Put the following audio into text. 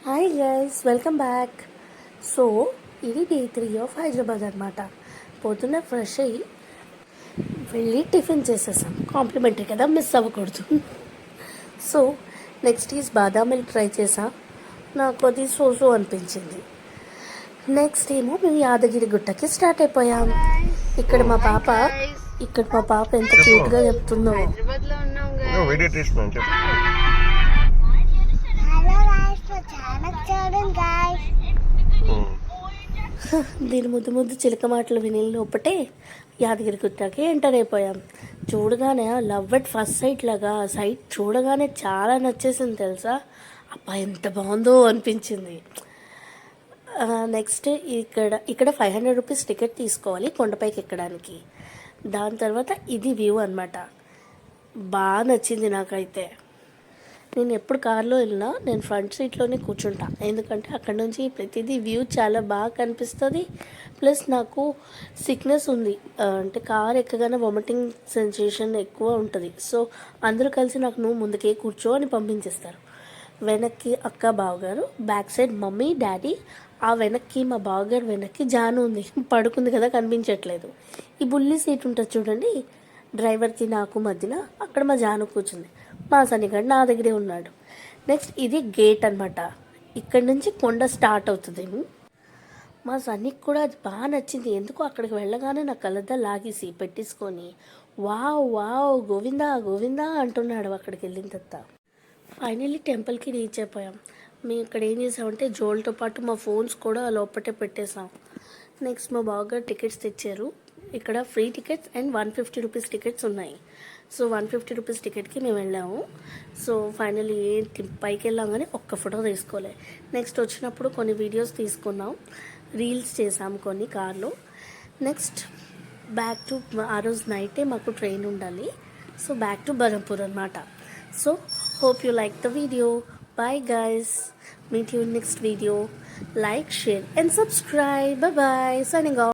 Hi guys, welcome back. So ఇది day 3 of Hyderabad అనమాట. పొద్దున్న ఫ్రెష్ అయ్యి వెళ్ళి టిఫిన్ చేసేసాం. కాంప్లిమెంటరీ కదా, మిస్ అవ్వకూడదు. So next is badam milk try చేసా. నాకు అది సోసో అనిపించింది. నెక్స్ట్ ఏమో మేము యాదగిరి గుట్టకి స్టార్ట్ అయిపోయాం. ఇక్కడ మా పాప ఎంత క్యూట్గా చెప్తుందో. దీని ముద్దు చిలక మాటలు విని లోపటే యాదగిరి గుట్టకి ఎంటర్ అయిపోయాం. చూడగానే లవ్ ఎట్ ఫస్ట్ సైట్ లాగా సైట్ చూడగానే చాలా నచ్చేసింది తెలుసా. అబ్బా ఎంత బాగుందో అనిపించింది. నెక్స్ట్ ఇక్కడ 500 రూపీస్ టికెట్ తీసుకోవాలి కొండపైకి ఎక్కడానికి. దాని తర్వాత ఇది వ్యూ అనమాట. బాగా నచ్చింది నాకైతే. నేను ఎప్పుడు కార్లో వెళ్ళినా నేను ఫ్రంట్ సీట్లోనే కూర్చుంటా, ఎందుకంటే అక్కడ నుంచి ప్రతిదీ వ్యూ చాలా బాగా కనిపిస్తుంది. ప్లస్ నాకు సిక్నెస్ ఉంది, అంటే కార్ ఎక్కగానే వామిటింగ్ సెన్సేషన్ ఎక్కువ ఉంటుంది. సో అందరూ కలిసి నాకు నువ్వు ముందుకే కూర్చో అని పంపించేస్తారు. వెనక్కి అక్క బావగారు, బ్యాక్ సైడ్ మమ్మీ డాడీ, ఆ వెనక్కి మా బావగారు వెనక్కి జాను ఉంది, పడుకుంది కదా కనిపించట్లేదు. ఈ బుల్లి సీట్ ఉంటుంది చూడండి, డ్రైవర్కి నాకు మధ్యన, అక్కడ మా జాను కూర్చుంది. మా సన్నిగాడు నా దగ్గరే ఉన్నాడు. నెక్స్ట్ ఇది గేట్ అనమాట. ఇక్కడ నుంచి కొండ స్టార్ట్ అవుతుంది. మా సన్నికి కూడా అది బాగా నచ్చింది. ఎందుకో అక్కడికి వెళ్ళగానే నా కళ్ళద్దా లాగేసి పెట్టేసుకొని వావ్ వావ్ గోవిందా గోవిందా అంటున్నాడు అక్కడికి వెళ్ళిన తర్వాత. ఫైనల్లీ టెంపుల్కి రీచ్ అయిపోయాం. మేము ఇక్కడ ఏం చేసామంటే జోల్తో పాటు మా ఫోన్స్ కూడా లోపటే పెట్టేసాం. నెక్స్ట్ మా బావగారు టికెట్స్ తెచ్చారు. ఇక్కడ free tickets and 150 rupees tickets ఉన్నాయి. సో 150 రూపీస్ టికెట్కి మేము వెళ్ళాము. సో ఫైనల్లీ పైకి వెళ్ళాం కానీ ఒక్క ఫోటో తీసుకోలే. నెక్స్ట్ వచ్చినప్పుడు కొన్ని వీడియోస్ తీసుకున్నాం, రీల్స్ చేసాము కొన్ని కార్లో. నెక్స్ట్ బ్యాక్ టు, ఆ రోజు నైటే మాకు ట్రైన్ ఉండాలి. సో బ్యాక్ టు బరంపూర్ అనమాట. So hope you like the video. Bye guys, meet you in next video. Like, share and subscribe. Bye bye, signing off.